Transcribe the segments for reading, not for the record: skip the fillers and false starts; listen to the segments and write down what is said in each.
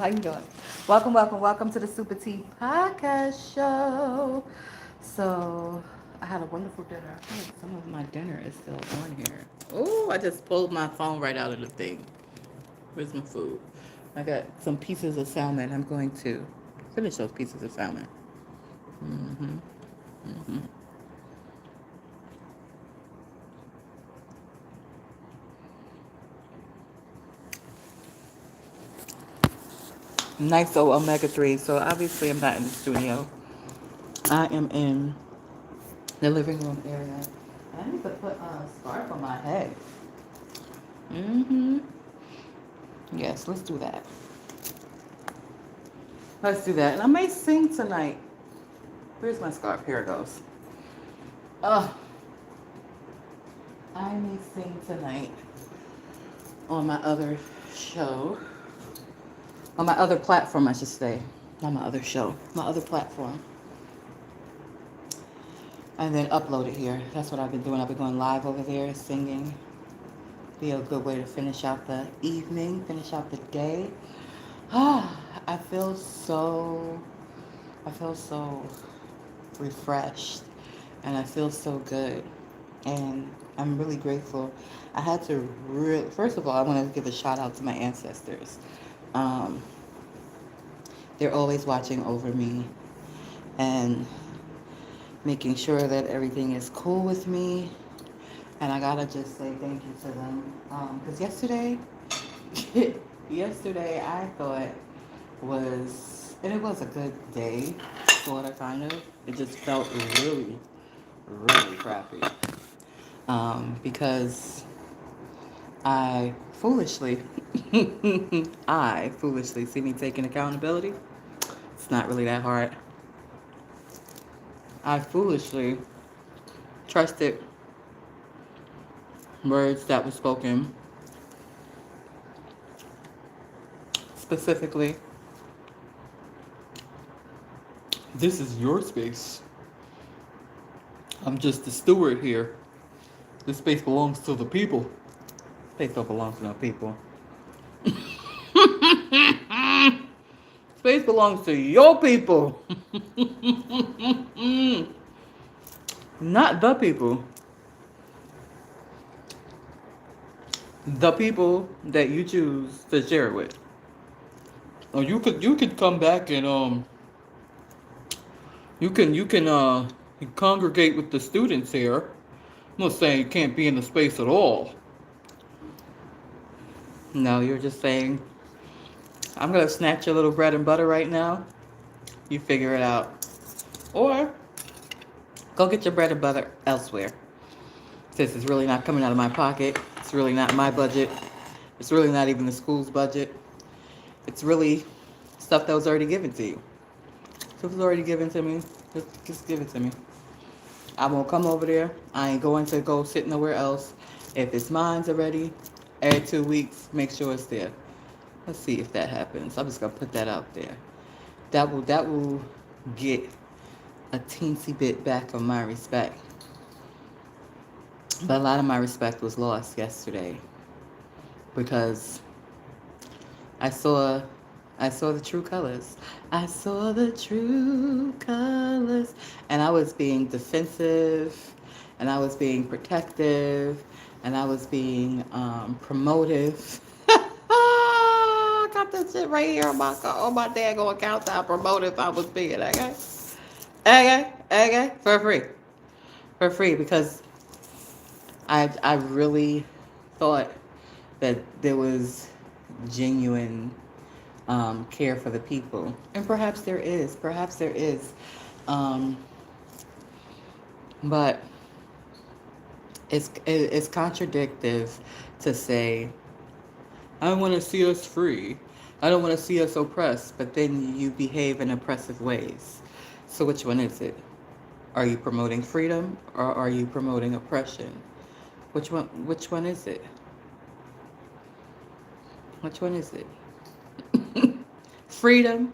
How you doing? Welcome to the SupaTea Podcast Show. So, I had a wonderful dinner. I feel like some of my dinner is still on here. Oh, I just pulled my phone right out of the thing. Where's my food? I got some pieces of salmon. I'm going to finish those pieces of salmon. hmm hmm Nice old omega 3. So, obviously, I'm not in the studio. I am in the living room area. I need to put a scarf on my head. hmm Yes, let's do that. Let's do that. And I may sing tonight. Where's my scarf? Here it goes. Oh, I may sing tonight on my other show. On my other platform, I should say. Not my other show. My other platform. And then upload it here. That's what I've been doing. I've been going live over there, singing. Be a good way to finish out the evening, finish out the day. Ah, I feel so refreshed, and I feel so good, and I'm really grateful. I had to first of all, I want to give a shout out to my ancestors. Um, they're always watching over me and making sure that everything is cool with me. And I gotta just say thank you to them. Because yesterday I thought and it was a good day, sort of, kind of. It just felt really, really crappy. Because I foolishly, see me taking accountability. It's not really that hard. I foolishly trusted words that were spoken specifically. This is your space. I'm just the steward here. This space belongs to the people. Space don't belong to no people. Space belongs to your people. Not the people. The people that you choose to share it with. Or you could come back and you can congregate with the students here. I'm not saying you can't be in the space at all. No, you're just saying I'm gonna snatch your little bread and butter right now. You figure it out. Or go get your bread and butter elsewhere. Since it's really not coming out of my pocket. It's really not my budget. It's really not even the school's budget. It's really stuff that was already given to you. So if it's already given to me, just give it to me. I won't come over there. I ain't going to go sit nowhere else. If it's mine's already, every 2 weeks, make sure it's there. Let's see if that happens. I'm just gonna put that out there. That will get a teensy bit back on my respect. But a lot of my respect was lost yesterday because I saw the true colors. I saw the true colors. And I was being defensive, and I was being protective, and I was being promotive. I got that shit right here on my daggone account. How promotive I was being, okay? Okay, for free. For free, because I really thought that there was genuine care for the people, and perhaps there is. Um, but it's contradictive to say I want to see us free. I don't want to see us oppressed, but then you behave in oppressive ways. So which one is it? Are you promoting freedom or are you promoting oppression? Which one is it? Which one is it? Freedom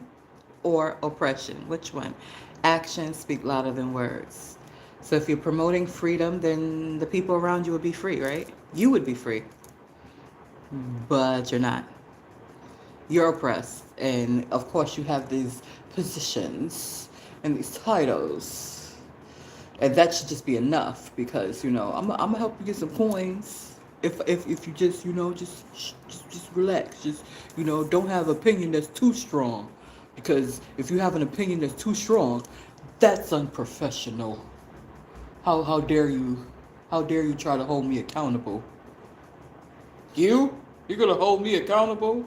or oppression? Which one? Actions speak louder than words. So if you're promoting freedom, then the people around you would be free, right? You would be free, but you're not. you're oppressed. And of course, you have these positions and these titles. And that should just be enough because, I'm going to help you get some coins. If you just, just relax. Just, don't have opinion that's too strong. Because if you have an opinion that's too strong, that's unprofessional. How dare you? How dare you try to hold me accountable? You? You're gonna hold me accountable?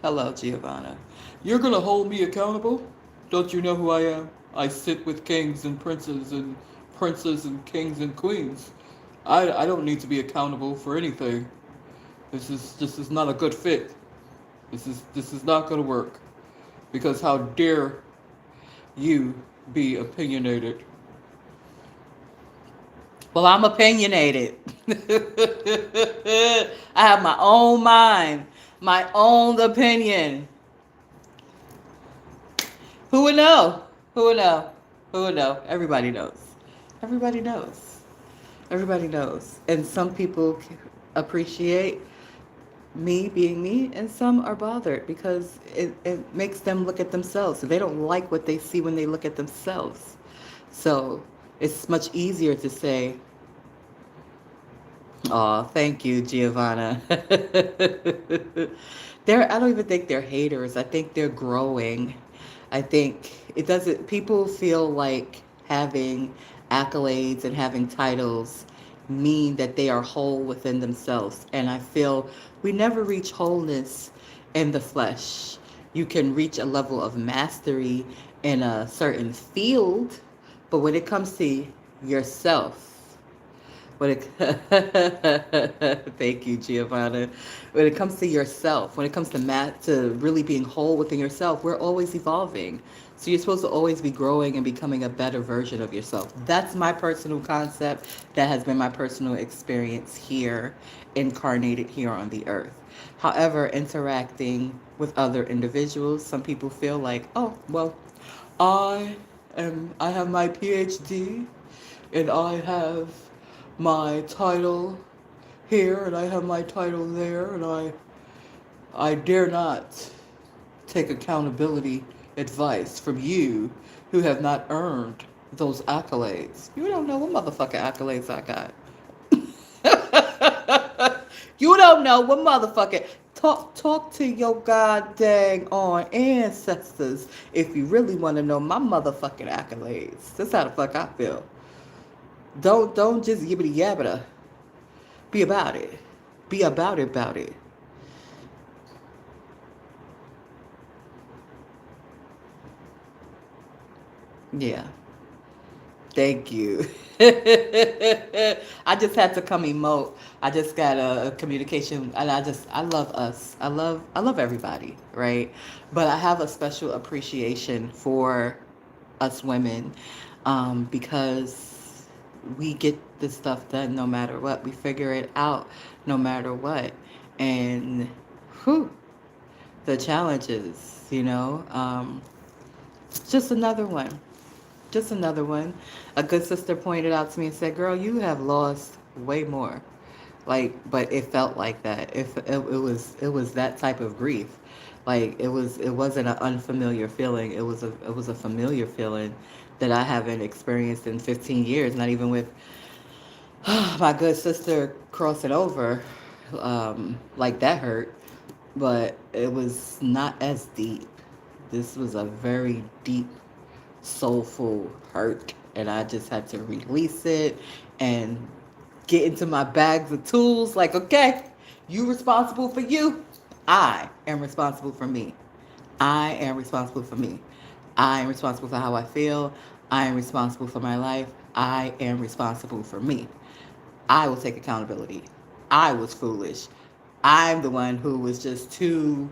Hello, Giovanna. You're gonna hold me accountable? Don't you know who I am? I sit with kings and princes and kings and queens. I don't need to be accountable for anything. This is not a good fit. This is not gonna work. Because how dare you be opinionated? Well, I'm opinionated. I have my own mind, my own opinion. Who would know? Who would know? Who would know? Everybody knows. Everybody knows. Everybody knows. And some people appreciate me being me, and some are bothered because it makes them look at themselves. So they don't like what they see when they look at themselves. So it's much easier to say, "Oh, thank you, Giovanna." I don't even think they're haters. I think they're growing. I think it doesn't, people feel like having accolades and having titles mean that they are whole within themselves. And I feel we never reach wholeness in the flesh. You can reach a level of mastery in a certain field, but when it comes to yourself, when it, thank you, Giovanna. When it comes to yourself, when it comes to really being whole within yourself, we're always evolving. So you're supposed to always be growing and becoming a better version of yourself. That's my personal concept. That has been my personal experience here, incarnated here on the earth. However, interacting with other individuals, some people feel like, oh, well, I have my PhD and I have my title here and I have my title there, and I dare not take accountability advice from you who have not earned those accolades. You don't know what motherfucking accolades I got. You don't know what motherfucking talk to your god dang on ancestors if you really want to know my motherfucking accolades. That's how the fuck I feel. Don't just yibbity yabbita. Be about it. Be about it. Yeah. Thank you. I just had to come emote. I just got a communication, and I love us. I love everybody, right? But I have a special appreciation for us women, because we get this stuff done no matter what. We figure it out no matter what, and whew, the challenges, just another one. Just another one. A good sister pointed out to me and said, "Girl, you have lost way more." But it felt like that. It was that type of grief. Like it wasn't an unfamiliar feeling. It was a familiar feeling that I haven't experienced in 15 years. Not even with my good sister crossing over. Like that hurt, but it was not as deep. This was a very deep, soulful hurt, and I just had to release it and get into my bags of tools. Like, okay, you responsible for you. I am responsible for me. I am responsible for me. I am responsible for how I feel. I am responsible for my life. I am responsible for me. I will take accountability. I was foolish. I'm the one who was just too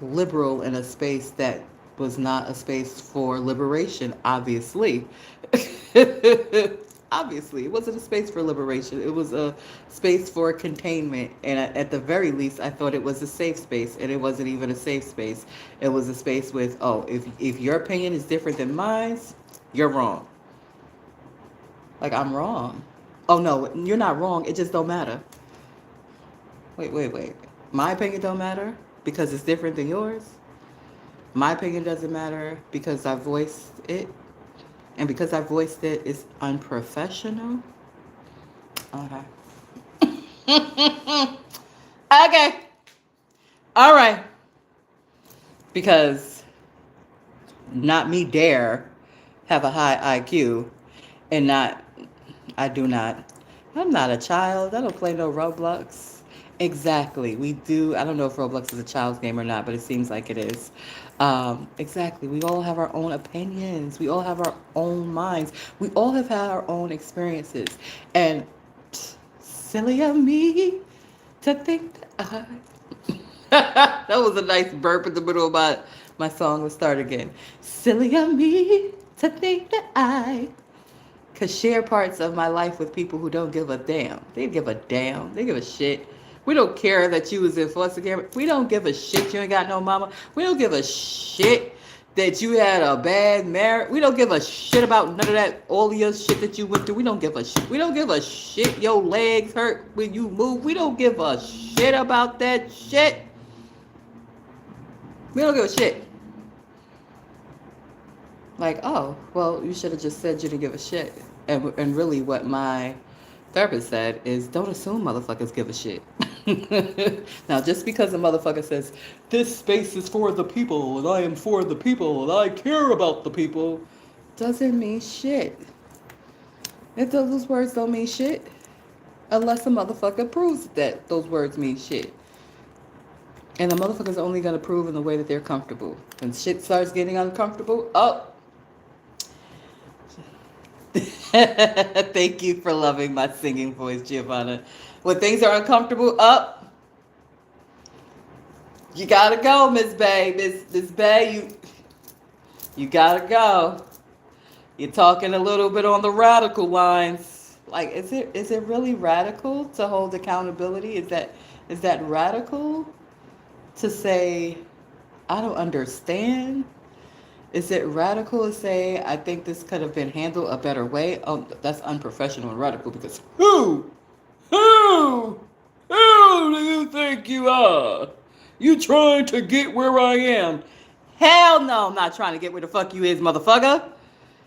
liberal in a space that was not a space for liberation, obviously. Obviously, it wasn't a space for liberation. It was a space for containment. And at the very least, I thought it was a safe space. And it wasn't even a safe space. It was a space with, oh, if your opinion is different than mine, you're wrong. Like, I'm wrong. Oh, no, you're not wrong. It just don't matter. Wait. My opinion don't matter because it's different than yours. My opinion doesn't matter because I voiced it. And because I voiced it is unprofessional. Okay. Okay. All right. Because not me dare have a high IQ and not, I do not. I'm not a child. I don't play no Roblox. Exactly. We do. I don't know if Roblox is a child's game or not, but it seems like it is. Exactly. We all have our own opinions. We all have our own minds. We all have had our own experiences. And silly of me to think that that was a nice burp in the middle of my song. Let's start again. Silly of me to think that I could share parts of my life with people who don't give a damn. They give a damn. They give a shit. We don't care that you was in foster care. We don't give a shit you ain't got no mama. We don't give a shit that you had a bad marriage. We don't give a shit about none of that, all of your shit that you went through. We don't give a shit. We don't give a shit your legs hurt when you move. We don't give a shit about that shit. We don't give a shit. Like, oh, well, you should have just said you didn't give a shit. And really what my therapist said is don't assume motherfuckers give a shit. Now, just because a motherfucker says, this space is for the people, and I am for the people, and I care about the people, doesn't mean shit. Those words don't mean shit. Unless a motherfucker proves that those words mean shit. And the motherfucker's only going to prove in the way that they're comfortable. When shit starts getting uncomfortable, oh. Thank you for loving my singing voice, Giovanna. When things are uncomfortable, up. You gotta go, Miss Bay. Miss Bay, you gotta go. You're talking a little bit on the radical lines. Like, is it really radical to hold accountability? Is that radical to say I don't understand? Is it radical to say I think this could have been handled a better way? Oh, that's unprofessional and radical because who do you think you are? You trying to get where I am? Hell no, I'm not trying to get where the fuck you is, motherfucker.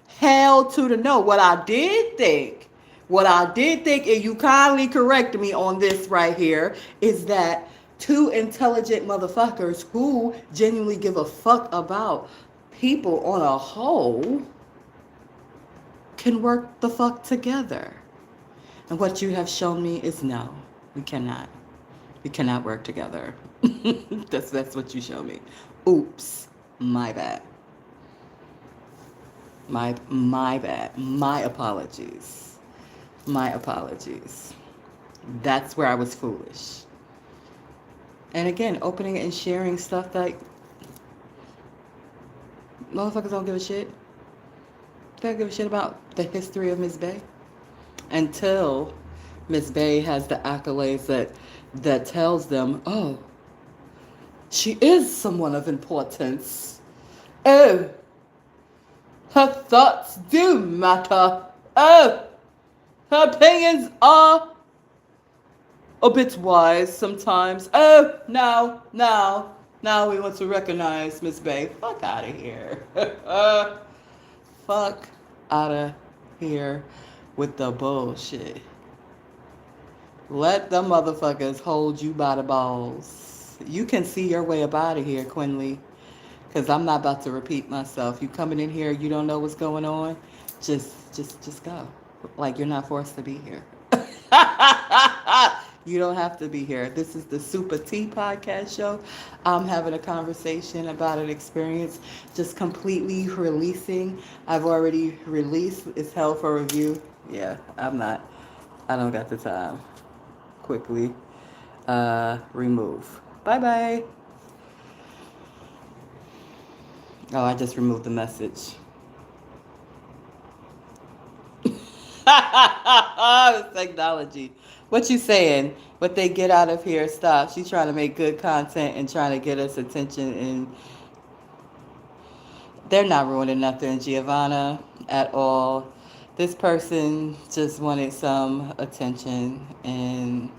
Hell to the no. What I did think, and you kindly corrected me on this right here, is that two intelligent motherfuckers who genuinely give a fuck about people on a whole can work the fuck together. And what you have shown me is no, we cannot. We cannot work together. That's what you show me. Oops, my bad. My bad. My apologies. My apologies. That's where I was foolish. And again, opening and sharing stuff that motherfuckers don't give a shit. They don't give a shit about the history of Miss Bay until Miss Bay has the accolades that tells them, oh, she is someone of importance. Oh, her thoughts do matter. Oh, her opinions are a bit wise sometimes. Oh, now we want to recognize Miss Bay. Fuck out of here. Fuck out of here with the bullshit. Let the motherfuckers hold you by the balls. You can see your way up out of here, Quinley. Because I'm not about to repeat myself. You coming in here, you don't know what's going on. Just go. Like you're not forced to be here. You don't have to be here. This is the SupaTea Podcast Show. I'm having a conversation about an experience, just completely releasing. I've already released. It's held for review. Yeah, I don't got the time. Quickly remove. Bye-bye. Oh, I just removed the message. Technology. What you saying? What they get out of here? Stop. She's trying to make good content and trying to get us attention, and they're not ruining nothing, Giovanna, at all. This person just wanted some attention, and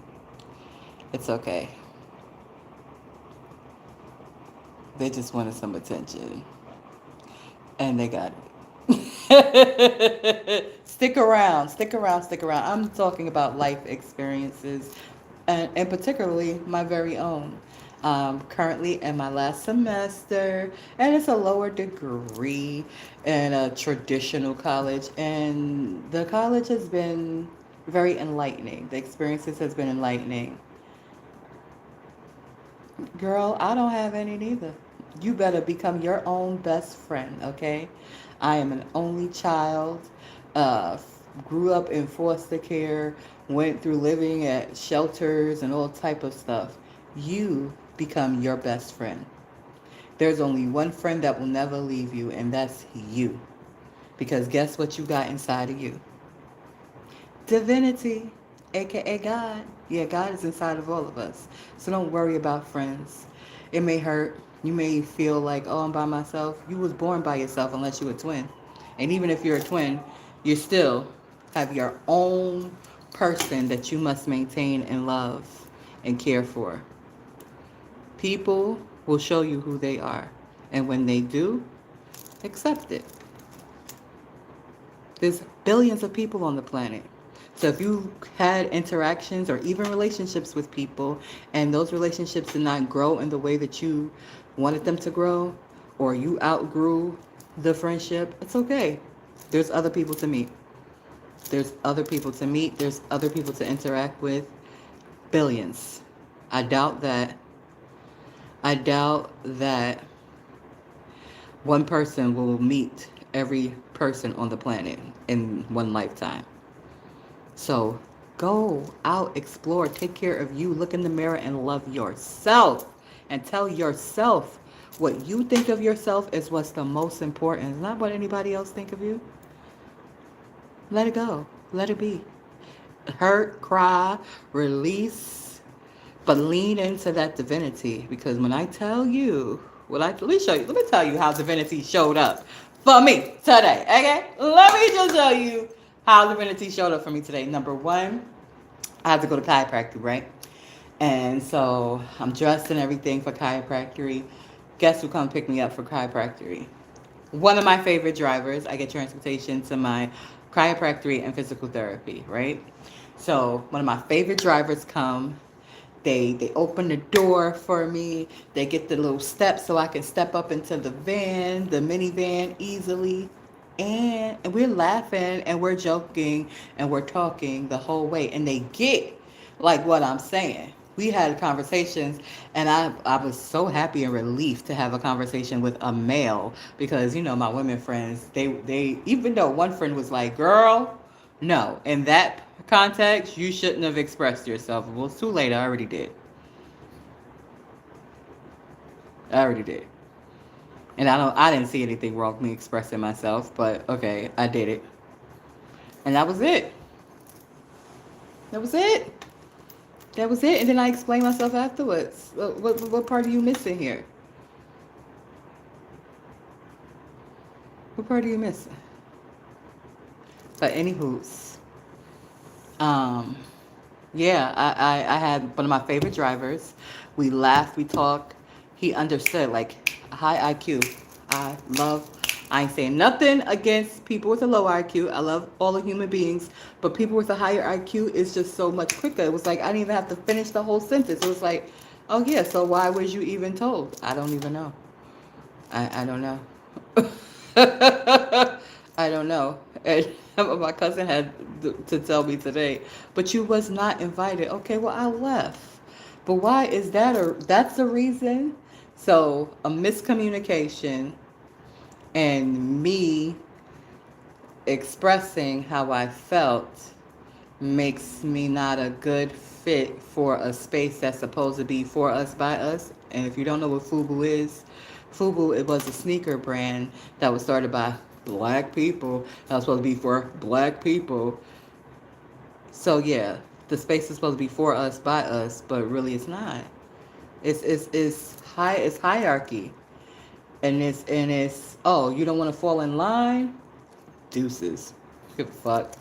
it's okay. They just wanted some attention. And they got it. Stick around, stick around, stick around. I'm talking about life experiences, and particularly my very own. Currently in my last semester, and it's a lower degree in a traditional college, and the college has been very enlightening. The experiences has been enlightening. Girl, I don't have any neither. You better become your own best friend, okay? I am an only child. Grew up in foster care, went through living at shelters and all type of stuff. You become your best friend. There's only one friend that will never leave you, and that's you. Because guess what you got inside of you? Divinity, aka God. Yeah, God is inside of all of us. So don't worry about friends. It may hurt. You may feel like, oh, I'm by myself. You was born by yourself unless you're a twin. And even if you're a twin, you still have your own person that you must maintain and love and care for. People will show you who they are. And when they do, accept it. There's billions of people on the planet. So if you had interactions or even relationships with people and those relationships did not grow in the way that you wanted them to grow, or you outgrew the friendship, it's okay. There's other people to meet. There's other people to meet. There's other people to interact with. Billions. I doubt that. I doubt that one person will meet every person on the planet in one lifetime. So go out, explore, take care of you, look in the mirror and love yourself. And tell yourself what you think of yourself is what's the most important. It's not what anybody else think of you. Let it go. Let it be. Hurt, cry, release, but lean into that divinity. Because when I tell you, let me show you. Let me tell you how divinity showed up for me today. Okay, let me just tell you how divinity showed up for me today. Number one, I had to go to chiropractic, right? And so I'm dressed and everything for chiropractic. Guess who come pick me up for chiropractic? One of my favorite drivers. I get transportation to my chiropractic and physical therapy, right? So one of my favorite drivers come. They open the door for me. They get the little steps so I can step up into the van, the minivan easily. And we're laughing and we're joking and we're talking the whole way. And they get like what I'm saying. We had conversations and I was so happy and relieved to have a conversation with a male because, you know, my women friends, they even though one friend was like, girl, no, in that context, you shouldn't have expressed yourself. Well, it's too late. I already did. I already did. And I didn't see anything wrong with me expressing myself, but okay, I did it. And that was it. That was it. That was it. And then I explained myself afterwards. What part are you missing here? What part are you missing? But anywho's, um, yeah, I had one of my favorite drivers. We laughed, we talked. He understood, like, high IQ. I ain't saying nothing against people with a low IQ. I love all the human beings. But people with a higher IQ is just so much quicker. It was like, I didn't even have to finish the whole sentence. It was like, oh, yeah, so why was you even told? I don't even know. I don't know. I don't know. And my cousin had to tell me today, but you was not invited. Okay, well, I left. But why is that? That's the reason. So a miscommunication and me expressing how I felt makes me not a good fit for a space that's supposed to be for us by us. And if you don't know what FUBU is, FUBU, it was a sneaker brand that was started by black people. That was supposed to be for black people. So yeah, the space is supposed to be for us by us, but really it's not. It's hierarchy. And it's oh, you don't want to fall in line? Deuces. Give a fuck.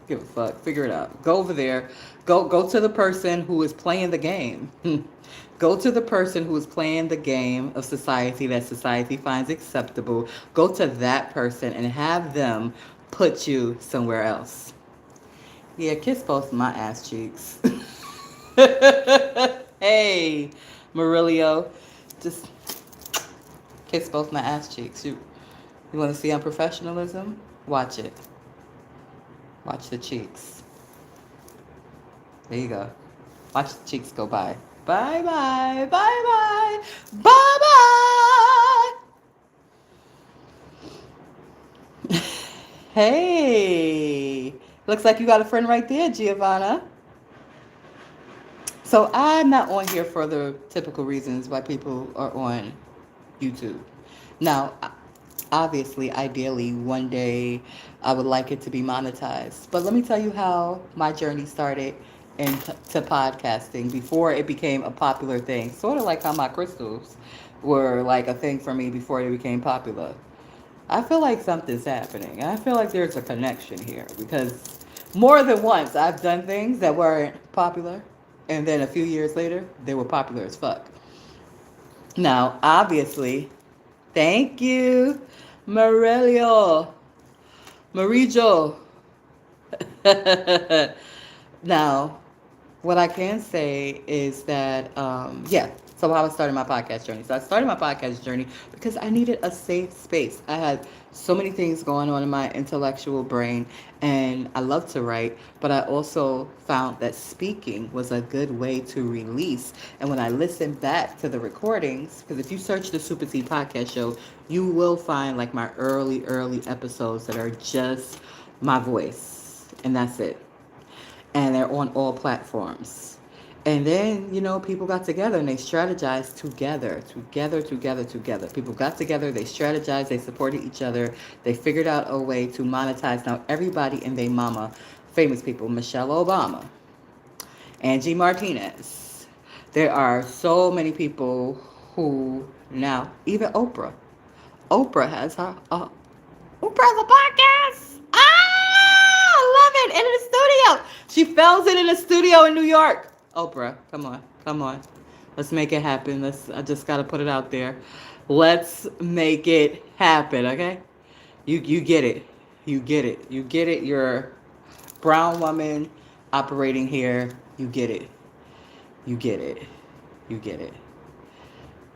Give a fuck. Figure it out. Go over there. Go to the person who is playing the game. Go to the person who is playing the game of society that society finds acceptable. Go to that person and have them put you somewhere else. Yeah, kiss both my ass cheeks. Hey, Murillo, just kiss both my ass cheeks. You want to see unprofessionalism? Watch it. Watch the cheeks. There you go. Watch the cheeks go by. Bye bye. Bye bye. Bye bye. Hey. Looks like you got a friend right there, Giovanna. So I'm not on here for the typical reasons why people are on YouTube. Now, obviously, ideally, one day I would like it to be monetized. But let me tell you how my journey started into podcasting before it became a popular thing. Sort of like how my crystals were like a thing for me before they became popular. I feel like something's happening. I feel like there's a connection here because more than once I've done things that weren't popular, and then a few years later, they were popular as fuck. Now, obviously, thank you, Marilio. Marijo. Now, what I can say is that, so how I started my podcast journey. So I started my podcast journey because I needed a safe space. I had so many things going on in my intellectual brain, and I love to write, but I also found that speaking was a good way to release. And when I listened back to the recordings, because if you search the SupaTea Podcast Show, you will find like my early episodes that are just my voice, and that's it. And they're on all platforms. And then, people got together and they strategized together. People got together, they strategized, they supported each other. They figured out a way to monetize. Now, everybody and their mama, famous people, Michelle Obama, Angie Martinez. There are so many people who now, even Oprah. Oprah has her, Oprah's a podcast. I love it. And in the studio. She films it in the studio in New York. Oprah, come on. Let's make it happen. I just got to put it out there. Let's make it happen, okay? You get it. You get it. You get it. You're a brown woman operating here. You get it. You get it. You get it.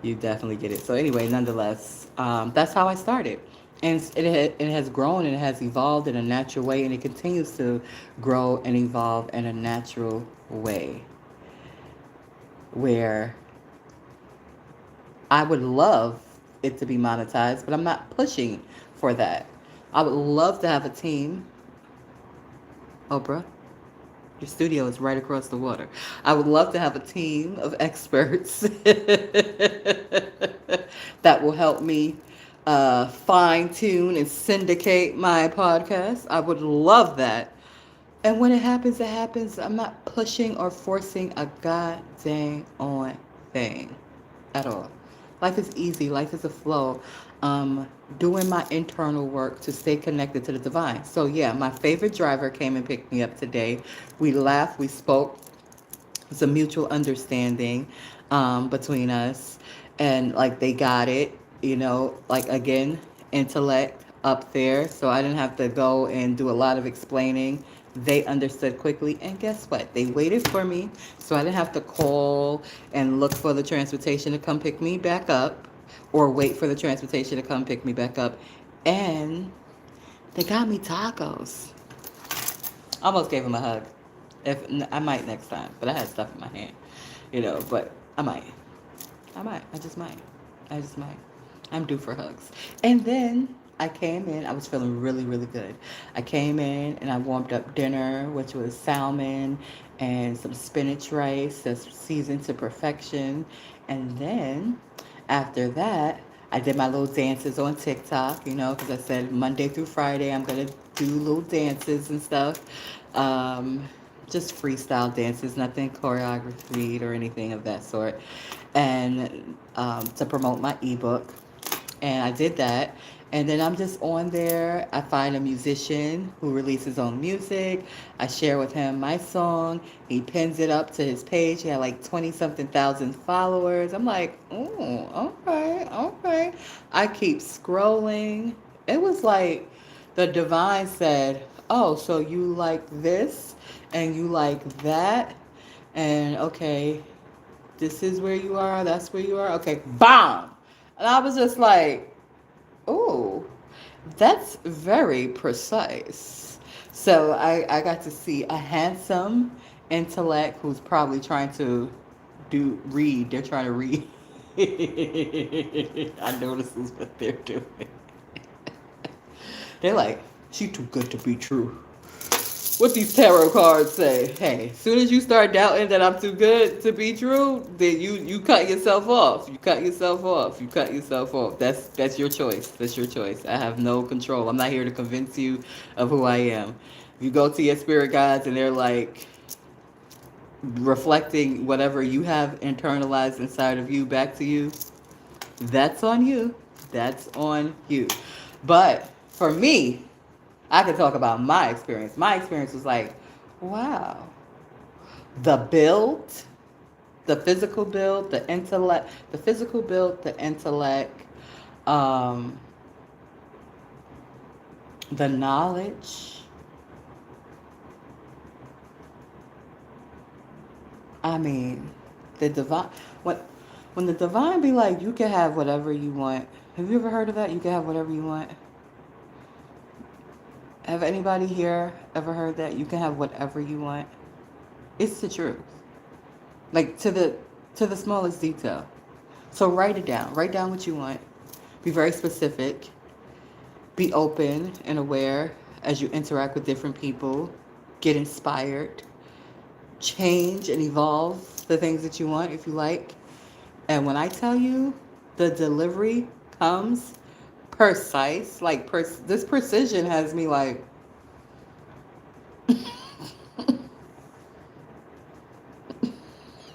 You definitely get it. So anyway, nonetheless, that's how I started. And it has grown and it has evolved in a natural way, and it continues to grow and evolve in a natural way, where I would love it to be monetized, but I'm not pushing for that. I would love to have a team. Oprah, your studio is right across the water. I would love to have a team of experts that will help me fine tune and syndicate my podcast. I would love that. And when it happens, it happens. I'm not pushing or forcing a goddamn on thing at all. Life is easy. Life is a flow. Doing my internal work to stay connected to the divine. So yeah, my favorite driver came and picked me up today. We laughed. We spoke. It's a mutual understanding between us. And like they got it, like again, intellect up there. So I didn't have to go and do a lot of explaining. They understood quickly. And guess what? They waited for me. So I didn't have to call and look for the transportation to come pick me back up or wait for the transportation to come pick me back up. And they got me tacos. Almost gave them a hug. I might next time, but I had stuff in my hand, but I might. I just might. I'm due for hugs. And then I came in. I was feeling really, really good. I came in and I warmed up dinner, which was salmon and some spinach rice that's seasoned to perfection. And then after that, I did my little dances on TikTok, because I said Monday through Friday I'm going to do little dances and stuff. Just freestyle dances, nothing choreographed or anything of that sort. And to promote my ebook. And I did that. And then I'm just on there. I find a musician who releases his own music. I share with him my song. He pins it up to his page. He had like 20 something thousand followers. I'm like, oh, okay, okay. I keep scrolling. It was like the divine said, oh, so you like this and you like that. And okay, this is where you are. That's where you are. Okay, bomb. And I was just like, oh, that's very precise. So I got to see a handsome intellect who's probably trying to read. They're trying to read. I know this is what they're doing. They're like, she too good to be true. What these tarot cards say? Hey, as soon as you start doubting that I'm too good to be true, then you cut yourself off. You cut yourself off. You cut yourself off. That's your choice. That's your choice. I have no control. I'm not here to convince you of who I am. If you go to your spirit guides and they're like reflecting whatever you have internalized inside of you back to you, that's on you. That's on you. But for me, I can talk about my experience. My experience was like, wow, the build, the physical build, the intellect, the physical build, the intellect, um, the knowledge. I mean, the divine. When the divine be like, you can have whatever you want. Have you ever heard of that? You can have whatever you want. Have anybody here ever heard that? You can have whatever you want. It's the truth. Like to the smallest detail. So write it down. Write down what you want. Be very specific. Be open and aware as you interact with different people. Get inspired. Change and evolve the things that you want if you like. And when I tell you the delivery comes precise, like this precision has me like,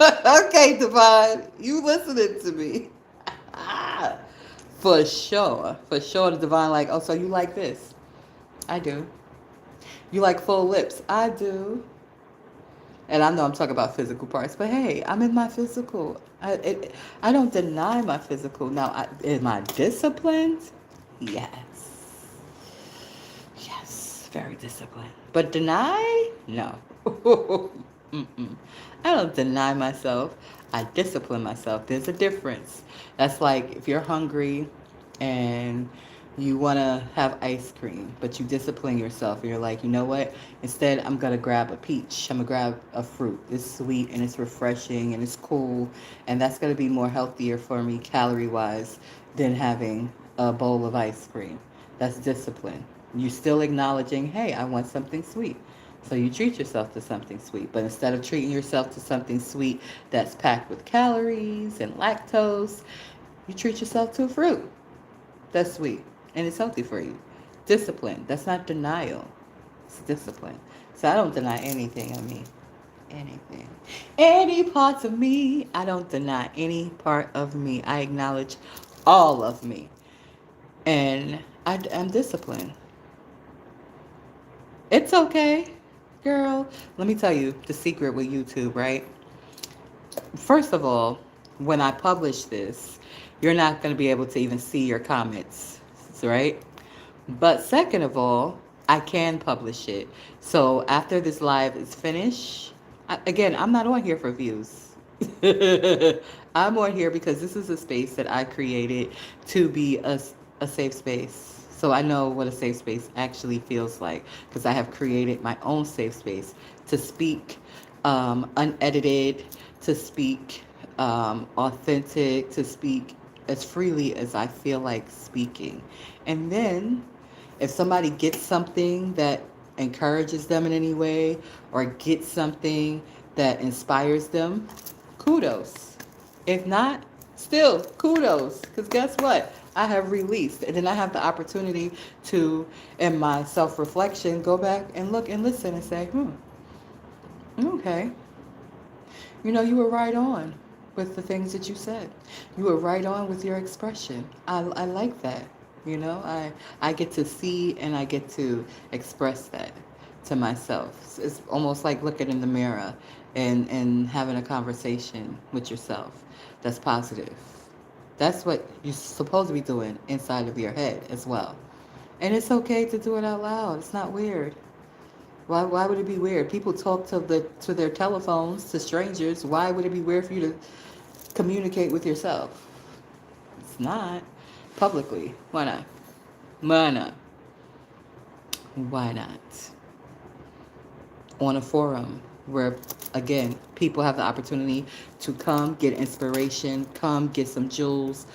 okay, Divine, you listening to me. For sure. For sure, the Divine, like, oh, so you like this? I do. You like full lips? I do. And I know I'm talking about physical parts, but hey, I'm in my physical. I don't deny my physical. Now, am I disciplined? Yes. Yes, very disciplined. But deny? No. Mm-mm. I don't deny myself. I discipline myself. There's a difference. That's like if you're hungry and you want to have ice cream, but you discipline yourself. And you're like, you know what? Instead, I'm going to grab a peach. I'm going to grab a fruit. It's sweet and it's refreshing and it's cool. And that's going to be more healthier for me calorie-wise than having a bowl of ice cream. That's discipline. You're still acknowledging, hey, I want something sweet. So you treat yourself to something sweet. But instead of treating yourself to something sweet that's packed with calories and lactose, you treat yourself to a fruit that's sweet and it's healthy for you. Discipline. That's not denial. It's discipline. So I don't deny anything of me. Anything. Any parts of me. I don't deny any part of me. I acknowledge all of me. And I'm disciplined. It's okay, girl. Let me tell you the secret with YouTube, right? First of all, when I publish this, you're not going to be able to even see your comments, right? But second of all, I can publish it. So after this live is finished, again, I'm not on here for views. I'm on here because this is a space that I created to be a safe space. So I know what a safe space actually feels like because I have created my own safe space to speak unedited, to speak authentic, to speak as freely as I feel like speaking. And then if somebody gets something that encourages them in any way or gets something that inspires them, kudos. If not, still kudos. Because guess what? I have released. And then I have the opportunity to, in my self-reflection, go back and look and listen and say, okay. You know, you were right on with the things that you said. You were right on with your expression. I like that. You know, I get to see and I get to express that to myself. It's almost like looking in the mirror and having a conversation with yourself that's positive. That's what you're supposed to be doing inside of your head as well. And it's okay to do it out loud. It's not weird. Why would it be weird? People talk to their telephones to strangers. Why would it be weird for you to communicate with yourself? It's not publicly. Why not? Why not? Why not? On a forum where, again, people have the opportunity to come get inspiration, come get some jewels,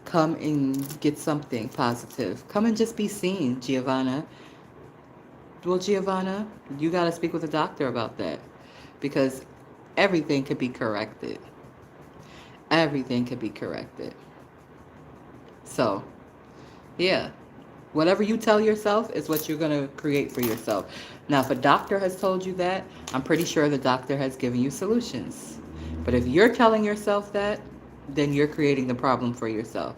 come and get something positive. Come and just be seen, Giovanna. Well, Giovanna, you got to speak with a doctor about that because everything could be corrected. Everything could be corrected. So, yeah, whatever you tell yourself is what you're going to create for yourself. Now, if a doctor has told you that, I'm pretty sure the doctor has given you solutions. But if you're telling yourself that, then you're creating the problem for yourself.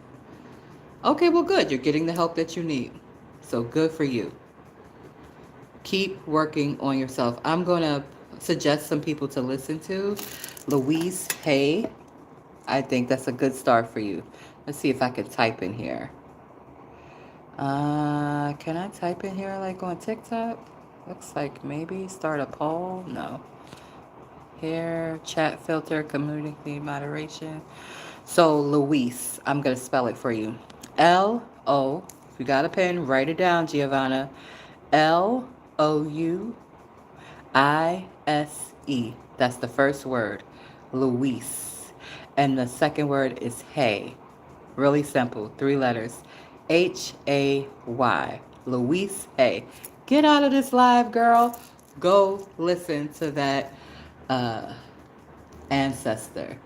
Okay, well, good. You're getting the help that you need. So good for you. Keep working on yourself. I'm going to suggest some people to listen to. Louise Hay. I think that's a good start for you. Let's see if I can type in here. Can I type in here like on TikTok? Looks like maybe start a poll. No. Here, chat filter, community moderation. So Luis, I'm gonna spell it for you. L-O, if you got a pen, write it down, Giovanna. Louise. That's the first word. Luis. And the second word is Hay. Really simple. 3 letters. Hay. Louise Hay. Get out of this live, girl. Go listen to that uh, ancestor.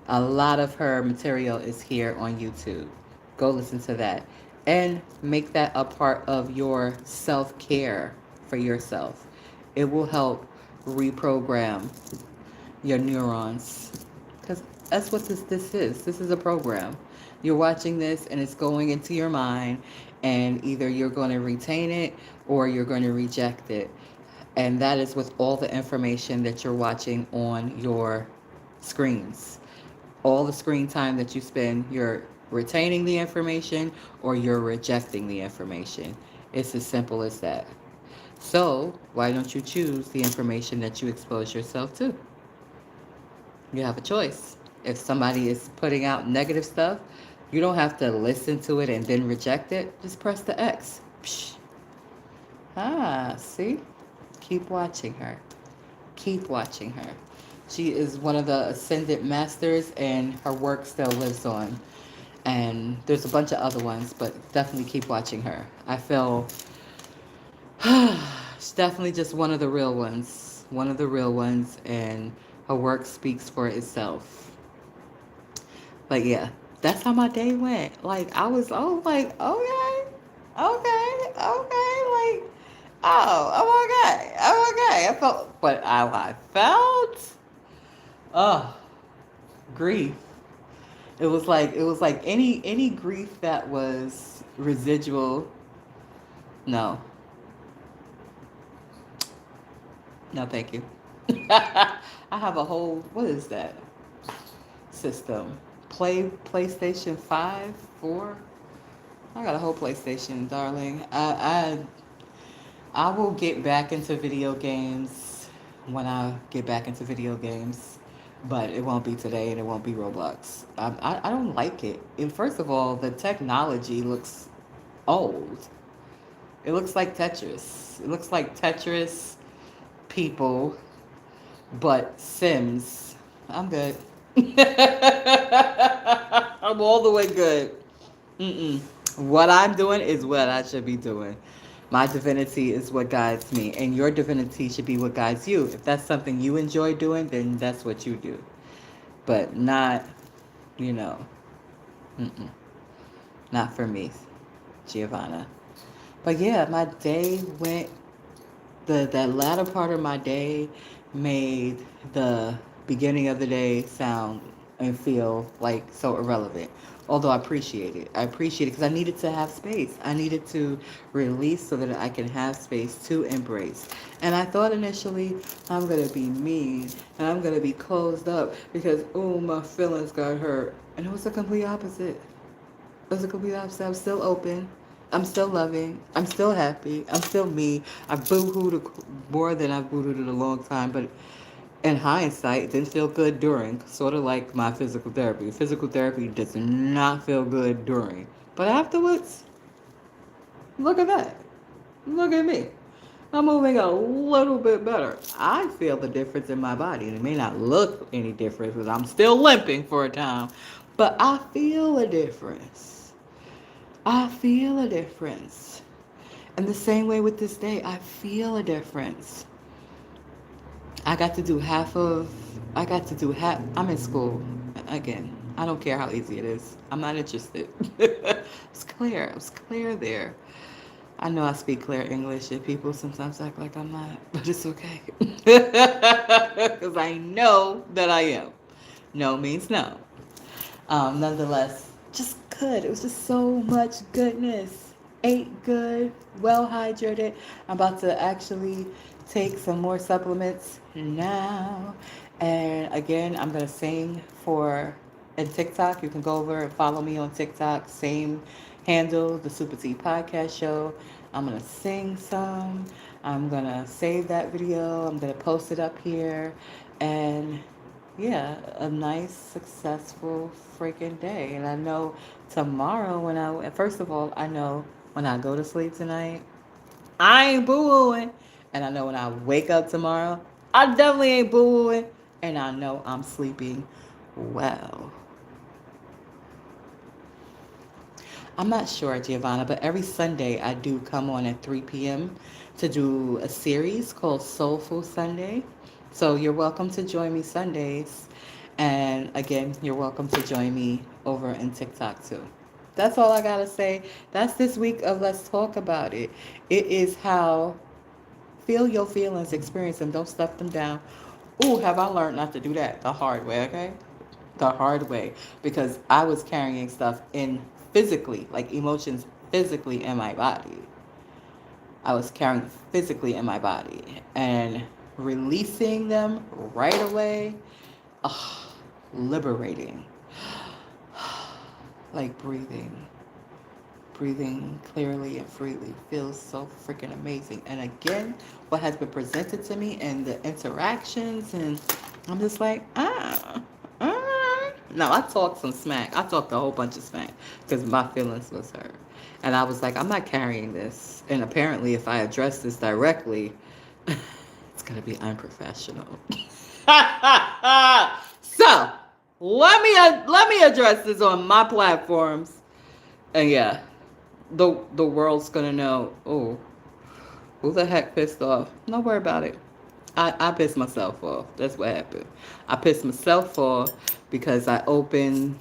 A lot of her material is here on YouTube. Go listen to that. And make that a part of your self-care for yourself. It will help reprogram your neurons. Because that's what this is. This is a program. You're watching this and it's going into your mind, and either you're going to retain it or you're going to reject it. And that is with all the information that you're watching on your screens. All the screen time that you spend, you're retaining the information or you're rejecting the information. It's as simple as that. So, why don't you choose the information that you expose yourself to? You have a choice. If somebody is putting out negative stuff, you don't have to listen to it and then reject it. Just press the X. Psh. See? Keep watching her. Keep watching her. She is one of the ascended masters, and her work still lives on. And there's a bunch of other ones, but definitely keep watching her. I feel she's definitely just one of the real ones. One of the real ones, and her work speaks for itself. But yeah, that's how my day went. Like, I was okay. Like, I'm okay. I felt, but I felt, oh, grief. It was like any grief that was residual. No, no, thank you. I have a whole, what is that system? PlayStation 5, 4. I got a whole PlayStation, darling. I will get back into video games when I get back into video games, but it won't be today and it won't be Roblox. I don't like it. And first of all, the technology looks old. It looks like Tetris. It looks like Tetris people, but Sims. I'm good. I'm all the way good. Mm-mm. What I'm doing is what I should be doing. My divinity is what guides me, and your divinity should be what guides you. If that's something you enjoy doing, then that's what you do. But not, you know, mm-mm, not for me, Giovanna. But yeah, my day went, that latter part of my day made the beginning of the day sound and feel like so irrelevant. Although I appreciate it. I appreciate it because I needed to have space. I needed to release so that I can have space to embrace. And I thought initially I'm going to be mean and I'm going to be closed up because, oh, my feelings got hurt. And it was the complete opposite. It was the complete opposite. I'm still open. I'm still loving. I'm still happy. I'm still me. I boo-hooed more than I've boo-hooed in a long time, but in hindsight, it didn't feel good during, sort of like my physical therapy. Physical therapy does not feel good during. But afterwards, look at that. Look at me. I'm moving a little bit better. I feel the difference in my body. And it may not look any different because I'm still limping for a time. But I feel a difference. I feel a difference. And the same way with this day, I feel a difference. I got to do half, I'm in school again. I don't care how easy it is. I'm not interested. It's clear. It was clear there. I know I speak clear English and people sometimes act like I'm not, but it's okay. Because I know that I am. No means no. Nonetheless, just good. It was just so much goodness. Ate good, well hydrated. I'm about to actually take some more supplements now. And again, I'm going to sing for in TikTok. You can go over and follow me on TikTok. Same handle, the SupaTea Podcast Show. I'm going to sing some. I'm going to save that video. I'm going to post it up here. And yeah, a nice, successful freaking day. And I know tomorrow first of all, I know when I go to sleep tonight, I ain't boo-hooing. And I know when I wake up tomorrow, I definitely ain't boo-hooing. And I know I'm sleeping well. I'm not sure, Giovanna, but every Sunday I do come on at 3 p.m. to do a series called Soulful Sunday. So you're welcome to join me Sundays. And again, you're welcome to join me over in TikTok too. That's all I got to say. That's this week of Let's Talk About It. It is how feel your feelings, experience them, don't stuff them down. Ooh, have I learned not to do that the hard way, okay? The hard way. Because I was carrying stuff in physically, like emotions physically in my body. I was carrying physically in my body. And releasing them right away, liberating. Like breathing clearly and freely feels so freaking amazing. And again, what has been presented to me and the interactions, and I'm just like, No, I talked some smack. I talked a whole bunch of smack because my feelings was hurt. And I was like, I'm not carrying this. And apparently, if I address this directly, it's going to be unprofessional. So, let me address this on my platforms. And yeah, the world's going to know, oh, who the heck pissed off? Don't worry about it. I pissed myself off. That's what happened. I pissed myself off because I opened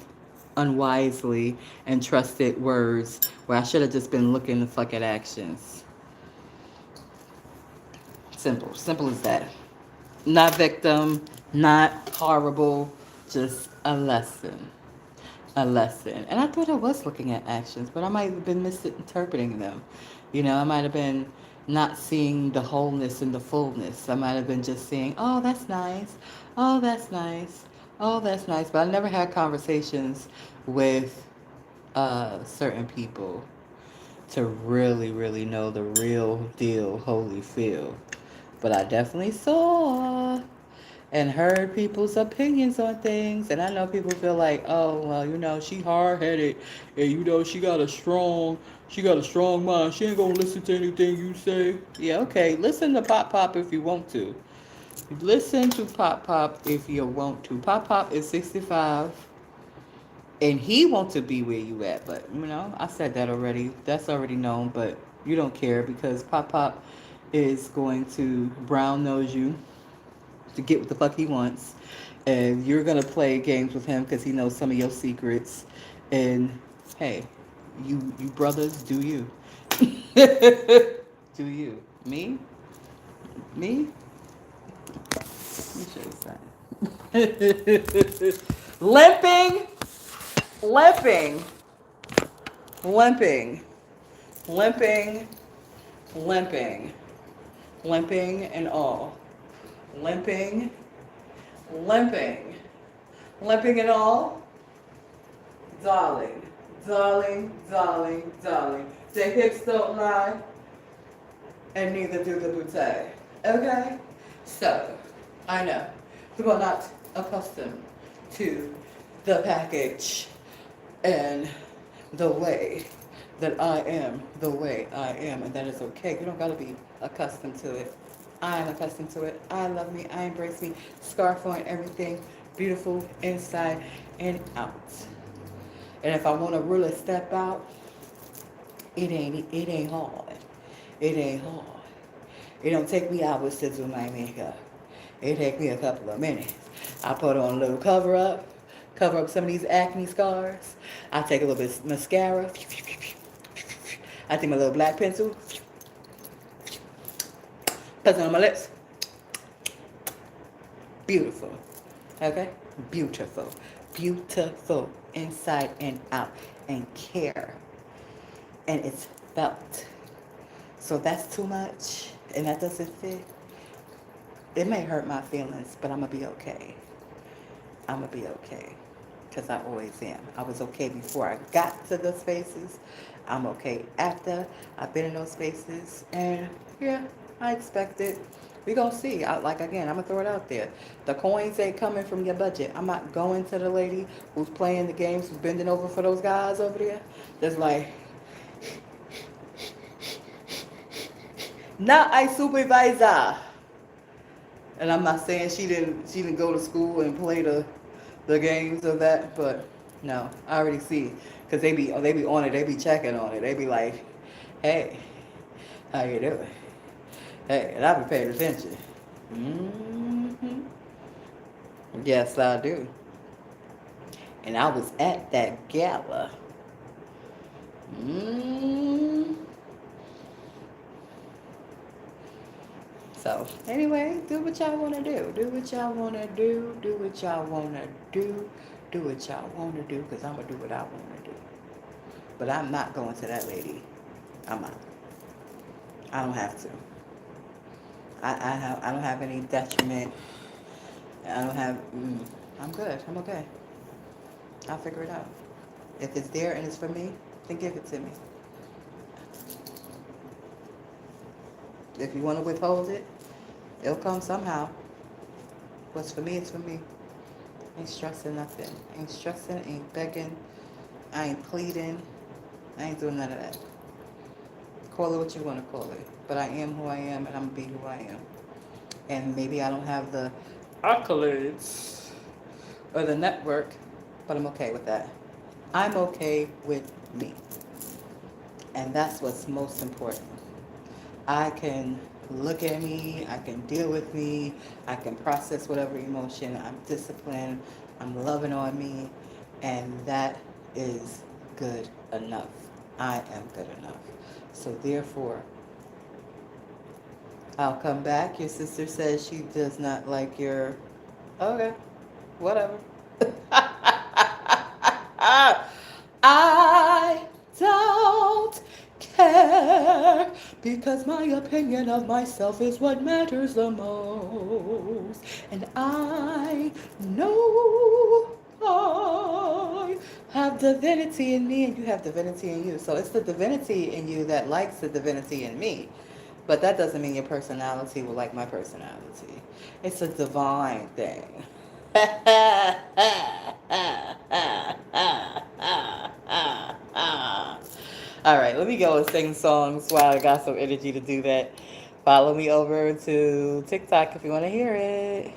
unwisely and trusted words where I should have just been looking the fuck at actions. Simple as that. Not victim, not horrible, just a lesson. And I thought I was looking at actions, but I might have been misinterpreting them. I might have been not seeing the wholeness and the fullness. I might have been just seeing, oh, that's nice. Oh, that's nice. Oh, that's nice. But I never had conversations with certain people to really, really know the real deal, holy feel. But I definitely saw and heard people's opinions on things. And I know people feel like, oh, well, she hard-headed. And, she got a strong mind. She ain't going to listen to anything you say. Yeah, okay. Listen to Pop Pop if you want to. Listen to Pop Pop if you want to. Pop Pop is 65. And he wants to be where you at. But, I said that already. That's already known. But you don't care because Pop Pop is going to brown nose you to get what the fuck he wants. And you're going to play games with him because he knows some of your secrets. And, hey, you brothers, do you. Do you. Me? Let me show you something. Limping limping, limping, limping, limping, limping and all. Limping, limping, limping and all. Darling, darling, darling, darling. The hips don't lie, and neither do the bouteille. Okay? So, I know people are not accustomed to the package and the way that I am the way I am, and that is okay. You don't gotta be accustomed to it. I am accustomed to it. I love me. I embrace me. Scarf on, everything beautiful inside and out. And if I want to really step out, it ain't hard. It ain't hard. It don't take me hours to do my makeup. It take me a couple of minutes. I put on a little cover up some of these acne scars. I take a little bit of mascara. I take my little black pencil, put it on my lips. Beautiful. Okay? Beautiful. Beautiful inside and out. And care. And it's felt. So that's too much and that doesn't fit. It may hurt my feelings, but I'm going to be okay. I'm going to be okay. Because I always am. I was okay before I got to those spaces. I'm okay after I've been in those spaces. And yeah, I expect it. We're going to see. Again, I'm going to throw it out there. The coins ain't coming from your budget. I'm not going to the lady who's playing the games, who's bending over for those guys over there. That's like, not a supervisor. And I'm not saying she didn't go to school and play the games of that, but no, I already see. Cause they be on it, they be checking on it. They be like, hey, how you doing? Hey, and I be paying attention. Mm-hmm. Yes, I do. And I was at that gala. Mm. So, anyway, do what y'all want to do. Do what y'all want to do. Do what y'all want to do. Do what y'all want to do, because I'm going to do what I want to do. But I'm not going to that lady. I'm not. I don't have to. I don't have any detriment. I don't have, I'm good. I'm okay. I'll figure it out. If it's there and it's for me, then give it to me. If you want to withhold it, it'll come somehow. What's for me, it's for me. Ain't stressing nothing. Ain't stressing, ain't begging. I ain't pleading. I ain't doing none of that. Call it what you want to call it. But I am who I am, and I'm going to be who I am. And maybe I don't have the accolades or the network, but I'm okay with that. I'm okay with me. And that's what's most important. I can look at me, I can deal with me, I can process whatever emotion, I'm disciplined, I'm loving on me, and that is good enough. I am good enough. So therefore, I'll come back. Your sister says she does not like your, okay, whatever. I don't care, because my opinion of myself is what matters the most. And I know I have divinity in me and you have divinity in you. So it's the divinity in you that likes the divinity in me. But that doesn't mean your personality will like my personality. It's a divine thing. All right, let me go and sing songs while I got some energy to do that. Follow me over to TikTok if you want to hear it.